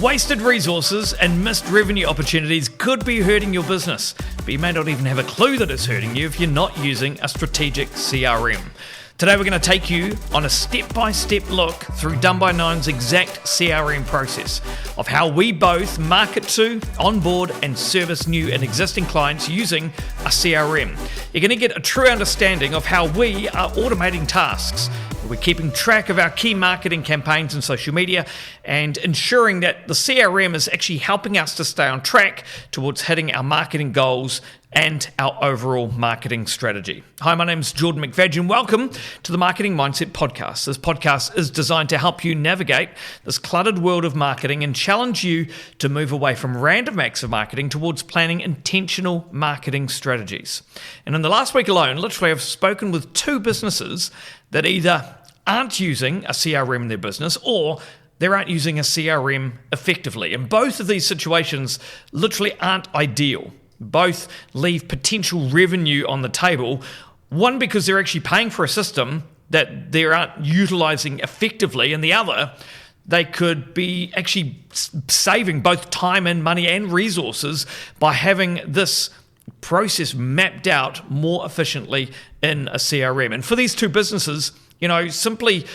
Wasted resources and missed revenue opportunities could be hurting your business, but you may not even have a clue that it's hurting you if you're not using a strategic CRM. Today we're going to take you on a step-by-step look through Done by Nine's exact CRM process of how we both market to, onboard and service new and existing clients using a CRM. You're going to get a true understanding of how we are automating tasks. We're keeping track of our key marketing campaigns and social media and ensuring that the CRM is actually helping us to stay on track towards hitting our marketing goals and our overall marketing strategy. Hi, my name is Jordan McVadge and welcome to the Marketing Mindset Podcast. This podcast is designed to help you navigate this cluttered world of marketing and challenge you to move away from random acts of marketing towards planning intentional marketing strategies. And in the last week alone, literally I've spoken with two businesses that either aren't using a CRM in their business or they aren't using a CRM effectively. And both of these situations literally aren't ideal. Both leave potential revenue on the table. One, because they're actually paying for a system that they aren't utilizing effectively, and the other, they could be actually saving both time and money and resources by having this process mapped out more efficiently in a CRM. And for these two businesses, simply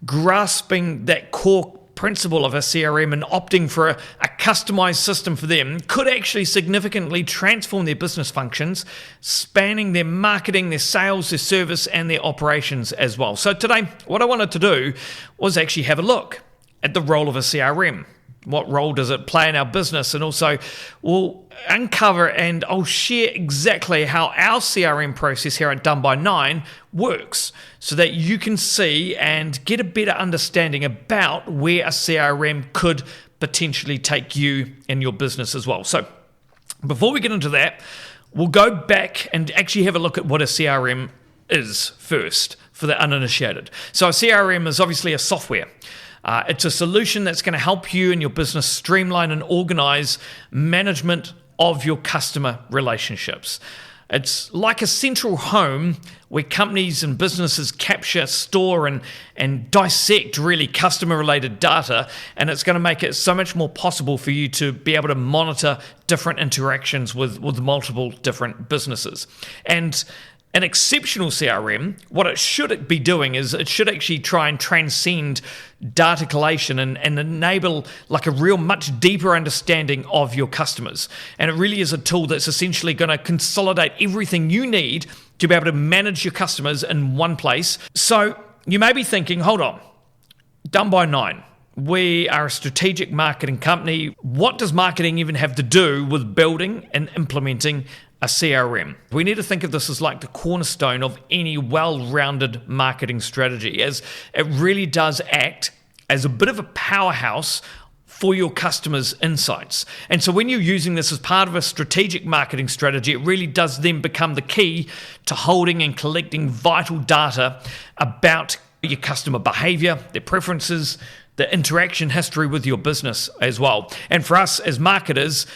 grasping that core principle of a CRM and opting for a customized system for them could actually significantly transform their business functions, spanning their marketing, their sales, their service, and their operations as well. So today, what I wanted to do was actually have a look at the role of a CRM. What role does it play in our business? And also, we'll uncover and I'll share exactly how our CRM process here at Done by Nine works so that you can see and get a better understanding about where a CRM could potentially take you and your business as well. So before we get into that, we'll go back and actually have a look at what a CRM is first for the uninitiated. So a CRM is obviously a software. It's a solution that's going to help you and your business streamline and organize management of your customer relationships. It's like a central home where companies and businesses capture, store, and dissect really customer-related data, and it's going to make it so much more possible for you to be able to monitor different interactions with multiple different businesses. And an exceptional CRM, what it should be doing is it should actually try and transcend data collation and enable like a real much deeper understanding of your customers. And it really is a tool that's essentially going to consolidate everything you need to be able to manage your customers in one place. So you may be thinking, hold on, Done by Nine. We are a strategic marketing company. What does marketing even have to do with building and implementing a CRM? We need to think of this as like the cornerstone of any well-rounded marketing strategy, as it really does act as a bit of a powerhouse for your customers' insights. And so when you're using this as part of a strategic marketing strategy, it really does then become the key to holding and collecting vital data about your customer behavior, their preferences, the interaction history with your business as well. And for us as marketers,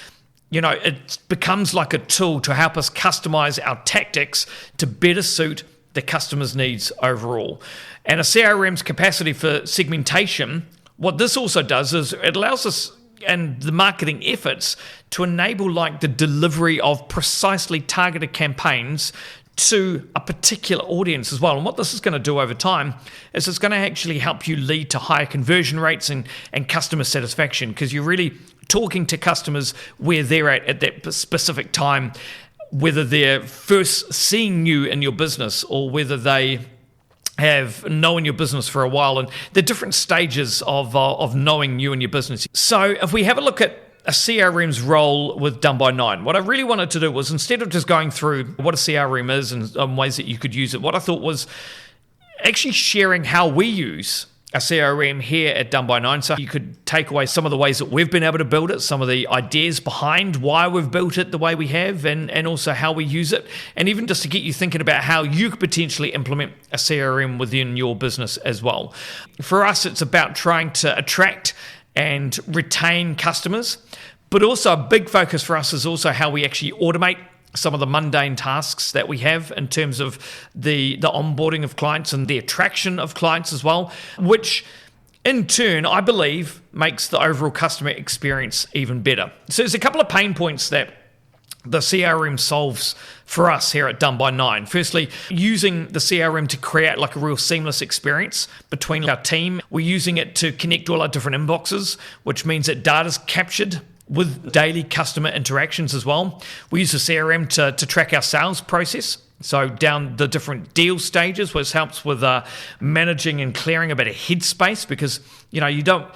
it becomes like a tool to help us customize our tactics to better suit the customer's needs overall. And a CRM's capacity for segmentation, what this also does is it allows us and the marketing efforts to enable like the delivery of precisely targeted campaigns to a particular audience as well. And what this is going to do over time is it's going to actually help you lead to higher conversion rates and customer satisfaction, because you're really talking to customers where they're at that specific time, whether they're first seeing you in your business or whether they have known your business for a while, and the different stages of knowing you and your business. So if we have a look at a CRM's role with Done by Nine, what I really wanted to do was, instead of just going through what a CRM is and ways that you could use it, what I thought was actually sharing how we use a CRM here at Done by Nine, so you could take away some of the ways that we've been able to build it, some of the ideas behind why we've built it the way we have, and also how we use it, and even just to get you thinking about how you could potentially implement a CRM within your business as well. For us, it's about trying to attract and retain customers, but also a big focus for us is also how we actually automate some of the mundane tasks that we have in terms of the onboarding of clients and the attraction of clients as well, which in turn, I believe, makes the overall customer experience even better. So there's a couple of pain points that the CRM solves for us here at Done by 9. Firstly, using the CRM to create like a real seamless experience between our team. We're using it to connect all our different inboxes, which means that data's captured with daily customer interactions as well. We use the CRM to track our sales process. So down the different deal stages, which helps with managing and clearing a bit of headspace, because you don't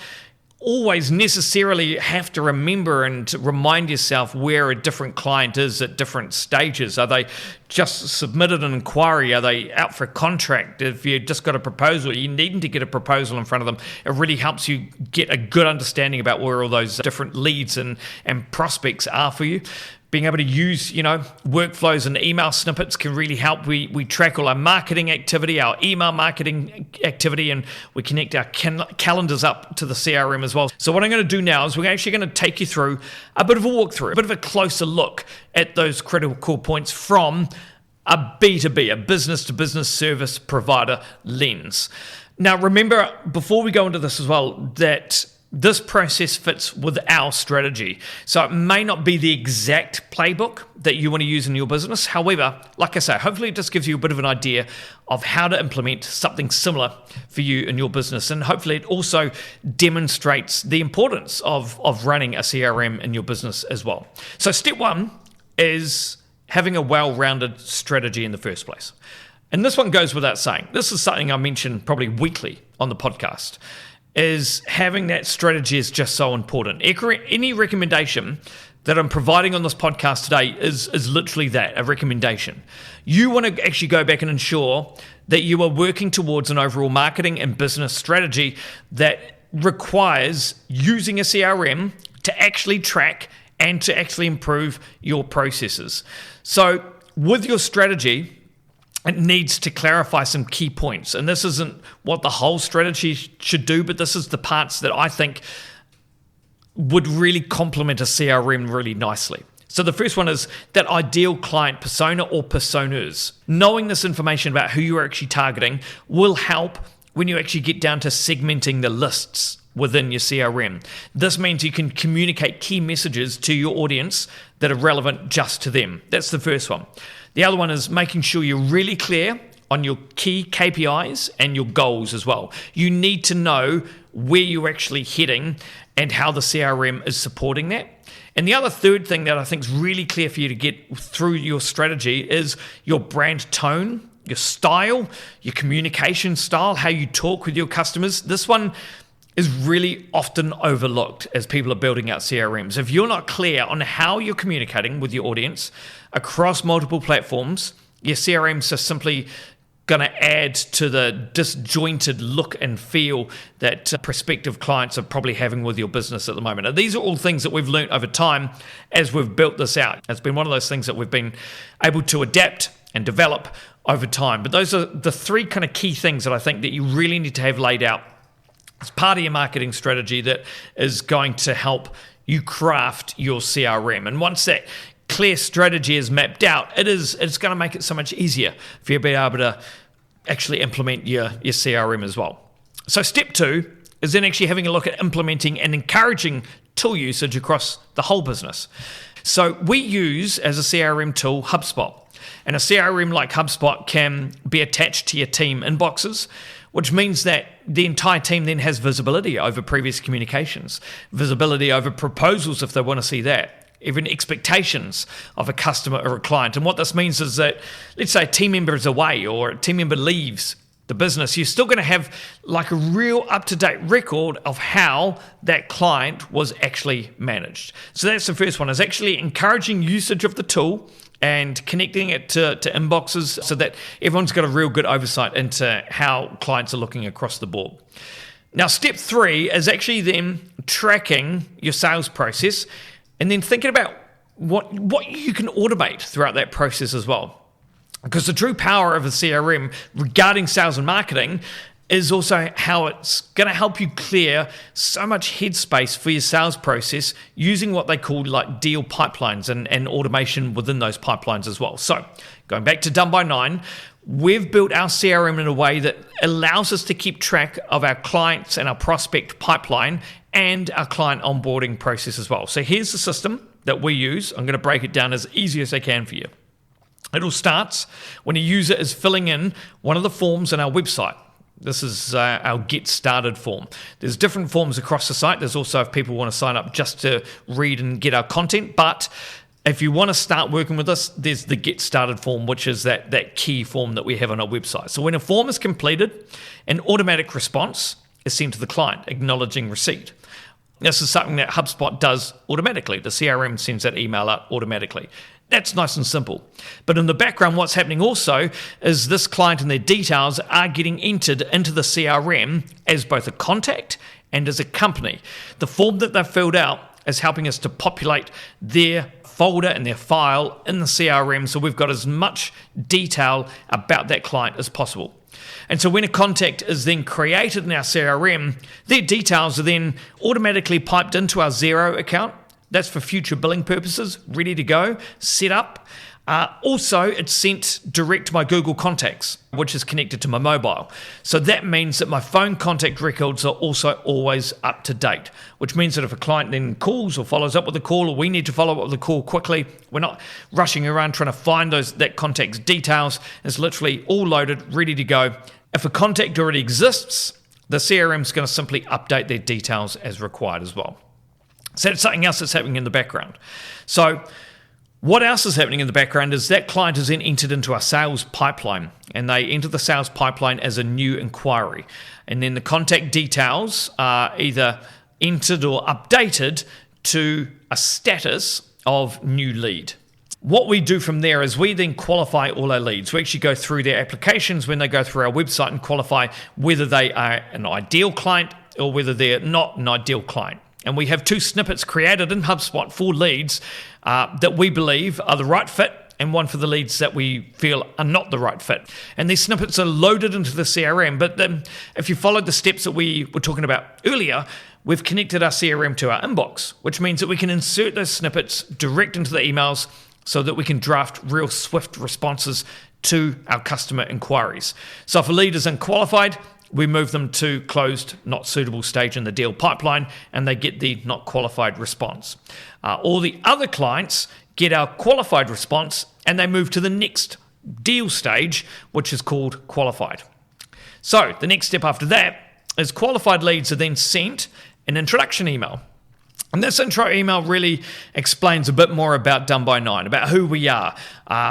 always necessarily have to remember and to remind yourself where a different client is at different stages. Are they just submitted an inquiry? Are they out for a contract? If you just got a proposal, you needing to get a proposal in front of them. It really helps you get a good understanding about where all those different leads and prospects are for you. Being able to use, workflows and email snippets can really help. We track all our marketing activity, our email marketing activity, and we connect our calendars up to the CRM as well. So what I'm going to do now is we're actually going to take you through a bit of a walkthrough, a bit of a closer look at those critical points from a B2B, a business-to-business service provider lens. Now, remember, before we go into this as well, that this process fits with our strategy. So it may not be the exact playbook that you want to use in your business. However, like I say, hopefully it just gives you a bit of an idea of how to implement something similar for you in your business. And hopefully it also demonstrates the importance of running a CRM in your business as well. So step one is having a well-rounded strategy in the first place. And this one goes without saying. This is something I mention probably weekly on the podcast, is having that strategy is just so important. Any recommendation that I'm providing on this podcast today is literally that, a recommendation. You want to actually go back and ensure that you are working towards an overall marketing and business strategy that requires using a CRM to actually track and to actually improve your processes. So with your strategy, it needs to clarify some key points. And this isn't what the whole strategy should do, but this is the parts that I think would really complement a CRM really nicely. So the first one is that ideal client persona or personas. Knowing this information about who you're actually targeting will help when you actually get down to segmenting the lists within your CRM. This means you can communicate key messages to your audience that are relevant just to them. That's the first one. The other one is making sure you're really clear on your key KPIs and your goals as well. You need to know where you're actually heading and how the CRM is supporting that. And the other third thing that I think is really clear for you to get through your strategy is your brand tone, your style, your communication style, how you talk with your customers. This one is really often overlooked as people are building out CRMs. If you're not clear on how you're communicating with your audience across multiple platforms, your CRMs are simply going to add to the disjointed look and feel that prospective clients are probably having with your business at the moment. And these are all things that we've learned over time as we've built this out. It's been one of those things that we've been able to adapt and develop over time. But those are the three kind of key things that I think that you really need to have laid out as part of your marketing strategy that is going to help you craft your CRM. And once that clear strategy is mapped out, it's going to make it so much easier for you to be able to actually implement your CRM as well. So step two is then actually having a look at implementing and encouraging tool usage across the whole business. So we use, as a CRM tool, HubSpot. And a CRM like HubSpot can be attached to your team inboxes, which means that the entire team then has visibility over previous communications, visibility over proposals if they want to see that, even expectations of a customer or a client. And what this means is that, let's say a team member is away or a team member leaves the business, you're still going to have like a real up-to-date record of how that client was actually managed. So that's the first one, is actually encouraging usage of the tool and connecting it to inboxes so that everyone's got a real good oversight into how clients are looking across the board. Now, step three is actually then tracking your sales process and then thinking about what you can automate throughout that process as well. Because the true power of a CRM regarding sales and marketing is also how it's going to help you clear so much headspace for your sales process using what they call like deal pipelines and automation within those pipelines as well. So going back to Done by 9, we've built our CRM in a way that allows us to keep track of our clients and our prospect pipeline and our client onboarding process as well. So here's the system that we use. I'm going to break it down as easy as I can for you. It all starts when a user is filling in one of the forms on our website. This is our Get Started form. There's different forms across the site. There's also if people want to sign up just to read and get our content. But if you want to start working with us, there's the Get Started form, which is that key form that we have on our website. So when a form is completed, an automatic response is sent to the client acknowledging receipt. This is something that HubSpot does automatically. The CRM sends that email out automatically. That's nice and simple. But in the background, what's happening also is this client and their details are getting entered into the CRM as both a contact and as a company. The form that they've filled out is helping us to populate their folder and their file in the CRM, so we've got as much detail about that client as possible. And so when a contact is then created in our CRM, their details are then automatically piped into our Xero account. That's for future billing purposes, ready to go, set up. Also, it's sent direct to my Google Contacts, which is connected to my mobile. So that means that my phone contact records are also always up to date, which means that if a client then calls or follows up with a call, or we need to follow up with a call quickly, we're not rushing around trying to find that contact's details. It's literally all loaded, ready to go. If a contact already exists, the CRM is going to simply update their details as required as well. So that's something else that's happening in the background. So what else is happening in the background is that client is then entered into our sales pipeline, and they enter the sales pipeline as a new inquiry. And then the contact details are either entered or updated to a status of new lead. What we do from there is we then qualify all our leads. We actually go through their applications when they go through our website and qualify whether they are an ideal client or whether they're not an ideal client. And we have 2 snippets created in HubSpot for leads that we believe are the right fit, and one for the leads that we feel are not the right fit. And these snippets are loaded into the CRM, but if you followed the steps that we were talking about earlier, we've connected our CRM to our inbox, which means that we can insert those snippets direct into the emails so that we can draft real swift responses to our customer inquiries. So if a lead is unqualified, we move them to closed, not suitable stage in the deal pipeline, and they get the not qualified response. All the other clients get our qualified response, and they move to the next deal stage, which is called qualified. So the next step after that is qualified leads are then sent an introduction email. And this intro email really explains a bit more about Done by 9, about who we are,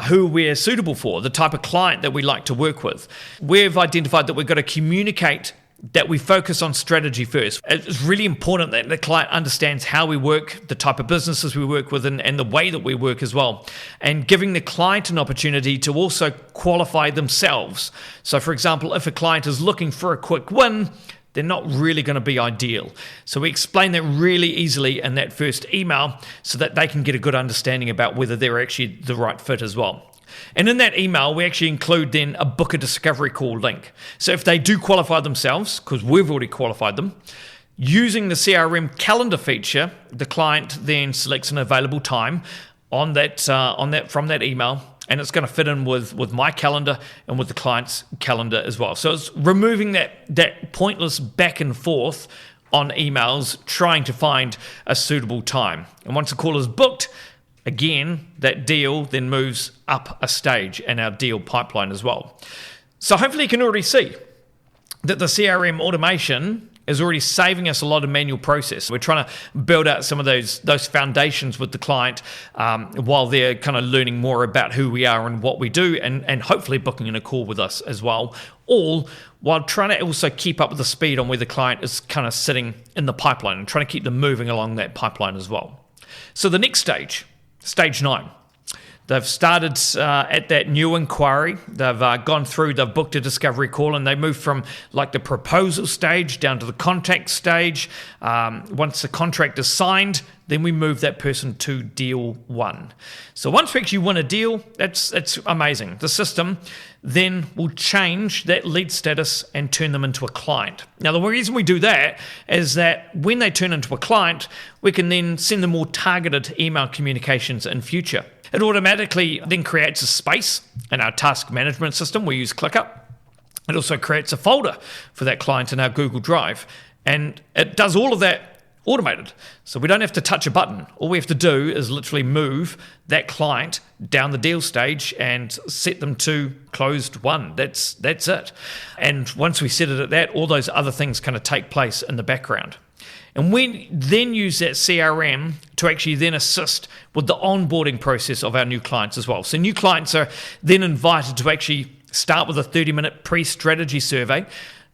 who we're suitable for, the type of client that we like to work with. We've identified that we've got to communicate that we focus on strategy first. It's really important that the client understands how we work, the type of businesses we work with, and the way that we work as well. And giving the client an opportunity to also qualify themselves. So for example, if a client is looking for a quick win, they're not really going to be ideal. So we explain that really easily in that first email so that they can get a good understanding about whether they're actually the right fit as well. And in that email, we actually include then a book a discovery call link. So if they do qualify themselves, because we've already qualified them, using the CRM calendar feature, the client then selects an available time on that from that email, and it's going to fit in with my calendar and with the client's calendar as well. So it's removing that pointless back and forth on emails, trying to find a suitable time. And once the call is booked, again, that deal then moves up a stage in our deal pipeline as well. So hopefully you can already see that the CRM automation is already saving us a lot of manual process. We're trying to build out some of those foundations with the client while they're kind of learning more about who we are and what we do, and hopefully booking in a call with us as well, all while trying to also keep up with the speed on where the client is kind of sitting in the pipeline and trying to keep them moving along that pipeline as well. So the next stage, stage 9. They've started at that new inquiry. They've gone through, they've booked a discovery call, and they move from like the proposal stage down to the contact stage. Once the contract is signed, then we move that person to deal 1. So once we actually win a deal, that's amazing. The system then will change that lead status and turn them into a client. Now, the reason we do that is that when they turn into a client, we can then send them more targeted email communications in future. It automatically then creates a space in our task management system. We use ClickUp. It also creates a folder for that client in our Google Drive. And it does all of that automated. So we don't have to touch a button. All we have to do is literally move that client down the deal stage and set them to closed 1. That's it. And once we set it at that, all those other things kind of take place in the background. And we then use that CRM to actually then assist with the onboarding process of our new clients as well. So new clients are then invited to actually start with a 30-minute pre-strategy survey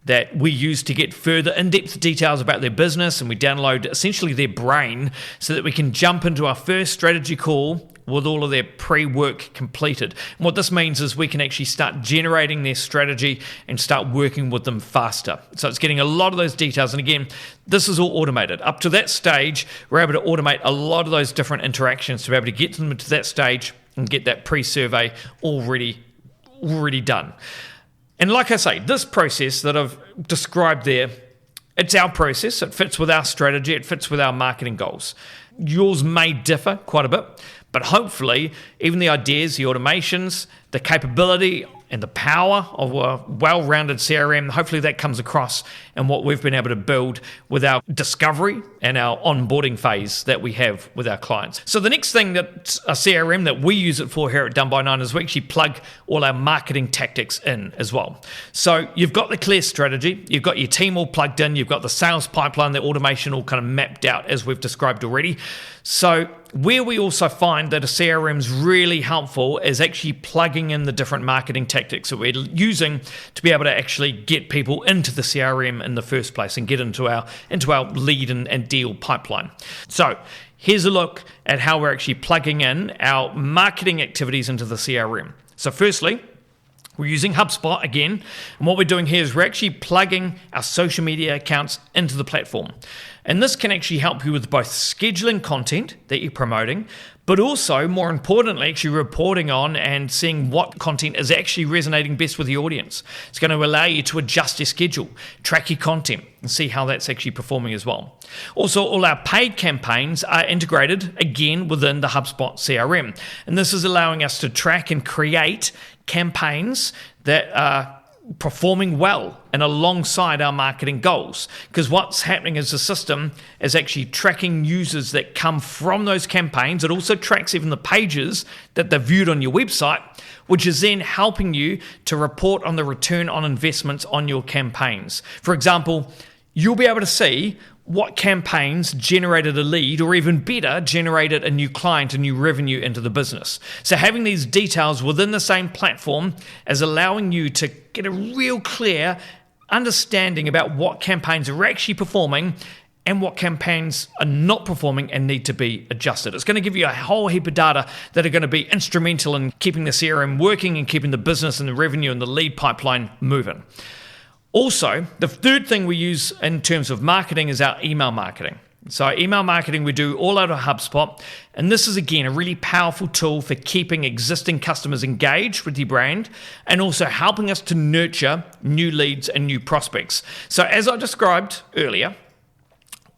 that we use to get further in-depth details about their business, and we download essentially their brain so that we can jump into our first strategy call with all of their pre-work completed. And what this means is we can actually start generating their strategy and start working with them faster. So it's getting a lot of those details. And again, this is all automated. Up to that stage, we're able to automate a lot of those different interactions to be able to get them to that stage and get that pre-survey already done. And like I say, this process that I've described there, it's our process. It fits with our strategy. It fits with our marketing goals. Yours may differ quite a bit, but hopefully even the ideas, the automations, the capability and the power of a well-rounded CRM, hopefully that comes across in what we've been able to build with our discovery and our onboarding phase that we have with our clients. So the next thing that a CRM that we use it for here at Done by 9 is we actually plug all our marketing tactics in as well. So you've got the clear strategy, you've got your team all plugged in, you've got the sales pipeline, the automation all kind of mapped out as we've described already. So where we also find that a CRM is really helpful is actually plugging in the different marketing tactics that we're using to be able to actually get people into the CRM in the first place and get into our lead and deal pipeline. So here's a look at how we're actually plugging in our marketing activities into the CRM. So firstly, we're using HubSpot again, and what we're doing here is we're actually plugging our social media accounts into the platform. And this can actually help you with both scheduling content that you're promoting, but also, more importantly, actually reporting on and seeing what content is actually resonating best with the audience. It's going to allow you to adjust your schedule, track your content, and see how that's actually performing as well. Also, all our paid campaigns are integrated, again, within the HubSpot CRM. And this is allowing us to track and create campaigns that are performing well and alongside our marketing goals, because what's happening is the system is actually tracking users that come from those campaigns. It also tracks even the pages that they've viewed on your website, which is then helping you to report on the return on investments on your campaigns. For example, you'll be able to see what campaigns generated a lead, or even better, generated a new client, a new revenue into the business. So having these details within the same platform is allowing you to get a real clear understanding about what campaigns are actually performing and what campaigns are not performing and need to be adjusted. It's going to give you a whole heap of data that are going to be instrumental in keeping the CRM working and keeping the business and the revenue and the lead pipeline moving. Also, the third thing we use in terms of marketing is our email marketing. So email marketing we do all out of HubSpot, and this is again a really powerful tool for keeping existing customers engaged with your brand and also helping us to nurture new leads and new prospects. So as I described earlier,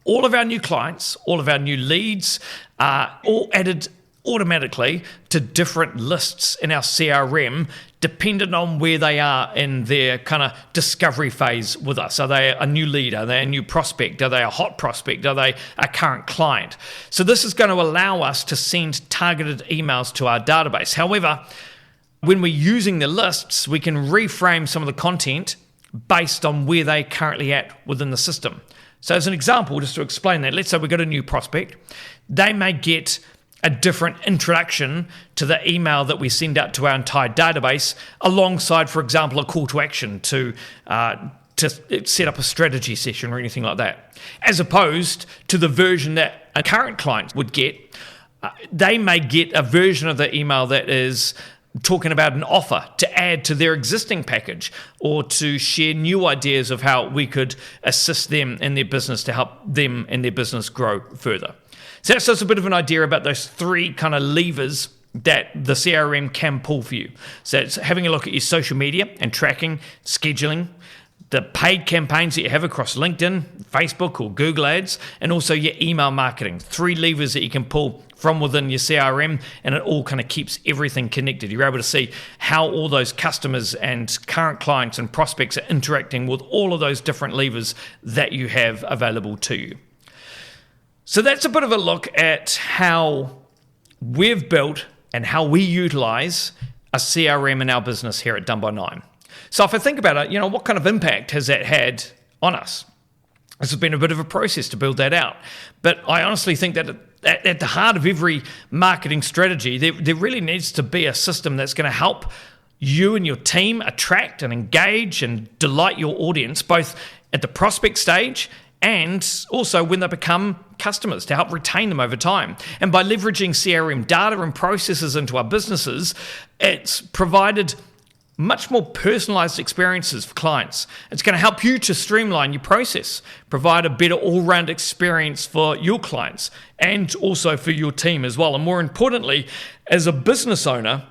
all of our new clients, all of our new leads are all added automatically to different lists in our CRM, dependent on where they are in their kind of discovery phase with us. Are they a new lead? Are they a new prospect? Are they a hot prospect? Are they a current client? So this is going to allow us to send targeted emails to our database. However, when we're using the lists, we can reframe some of the content based on where they're currently at within the system. So as an example, just to explain that, let's say we've got a new prospect. They may get a different introduction to the email that we send out to our entire database alongside, for example, a call to action to set up a strategy session or anything like that. As opposed to the version that a current client would get, they may get a version of the email that is talking about an offer to add to their existing package or to share new ideas of how we could assist them in their business to help them and their business grow further. So that's just a bit of an idea about those three kind of levers that the CRM can pull for you. So it's having a look at your social media and tracking, scheduling, the paid campaigns that you have across LinkedIn, Facebook or Google Ads, and also your email marketing. Three levers that you can pull from within your CRM, and it all kind of keeps everything connected. You're able to see how all those customers and current clients and prospects are interacting with all of those different levers that you have available to you. So that's a bit of a look at how we've built and how we utilize a CRM in our business here at Done by 9. So if I think about it, what kind of impact has that had on us? This has been a bit of a process to build that out. But I honestly think that at the heart of every marketing strategy, there really needs to be a system that's going to help you and your team attract and engage and delight your audience, both at the prospect stage and also when they become customers, to help retain them over time. And by leveraging CRM data and processes into our businesses, it's provided much more personalized experiences for clients. It's going to help you to streamline your process, provide a better all-round experience for your clients and also for your team as well. And more importantly, as a business owner,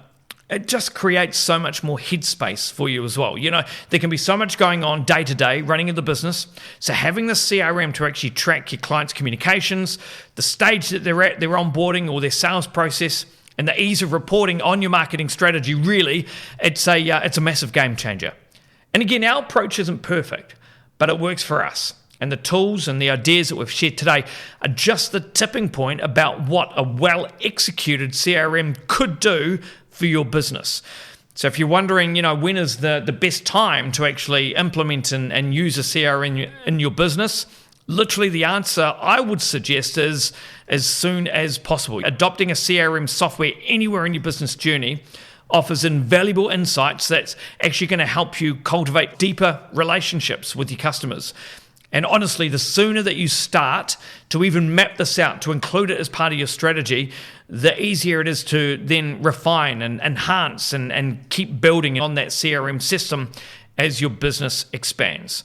it just creates so much more headspace for you as well. There can be so much going on day to day running in the business. So having the CRM to actually track your clients' communications, the stage that they're at, their onboarding or their sales process, and the ease of reporting on your marketing strategy, really, it's a massive game changer. And again, our approach isn't perfect, but it works for us. And the tools and the ideas that we've shared today are just the tipping point about what a well-executed CRM could do for your business. So if you're wondering, when is the best time to actually implement and use a CRM in your business, literally the answer I would suggest is as soon as possible. Adopting a CRM software anywhere in your business journey offers invaluable insights that's actually going to help you cultivate deeper relationships with your customers. And honestly, the sooner that you start to even map this out, to include it as part of your strategy, the easier it is to then refine and enhance and keep building on that CRM system as your business expands.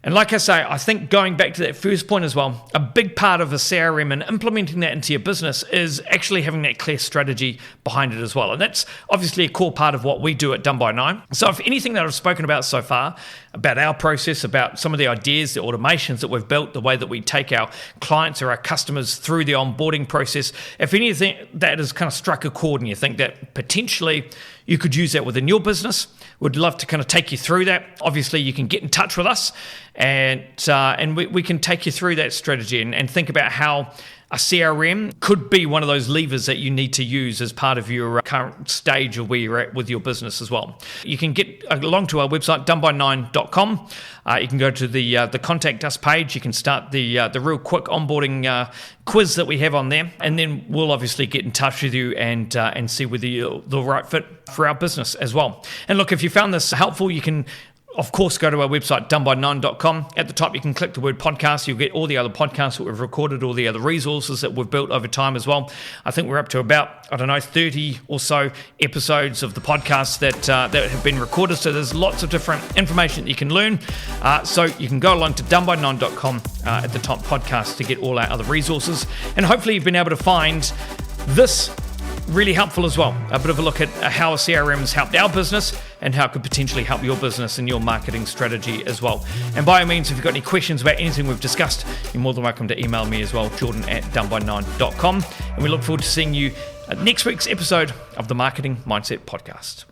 And like I say, I think going back to that first point as well, a big part of a CRM and implementing that into your business is actually having that clear strategy behind it as well. And that's obviously a core part of what we do at Done by 9. So if anything that I've spoken about so far, about our process, about some of the ideas, the automations that we've built, the way that we take our clients or our customers through the onboarding process, if anything that has kind of struck a chord and you think that potentially you could use that within your business, we'd love to kind of take you through that. Obviously, you can get in touch with us and we can take you through that strategy and think about how a CRM could be one of those levers that you need to use as part of your current stage of where you're at with your business as well. You can get along to our website, doneby9.com. You can go to the Contact Us page. You can start the real quick onboarding quiz that we have on there, and then we'll obviously get in touch with you and see whether you're the right fit for our business as well. And look, if you found this helpful, you can of course, go to our website, doneby9.com. At the top, you can click the word podcast. You'll get all the other podcasts that we've recorded, all the other resources that we've built over time as well. I think we're up to about, 30 or so episodes of the podcast that have been recorded. So there's lots of different information that you can learn. So you can go along to doneby9.com at the top podcast to get all our other resources. And hopefully you've been able to find this really helpful as well. A bit of a look at how a CRM has helped our business and how it could potentially help your business and your marketing strategy as well. And by all means, if you've got any questions about anything we've discussed, you're more than welcome to email me as well, jordan@doneby9.com. And we look forward to seeing you at next week's episode of the Marketing Mindset Podcast.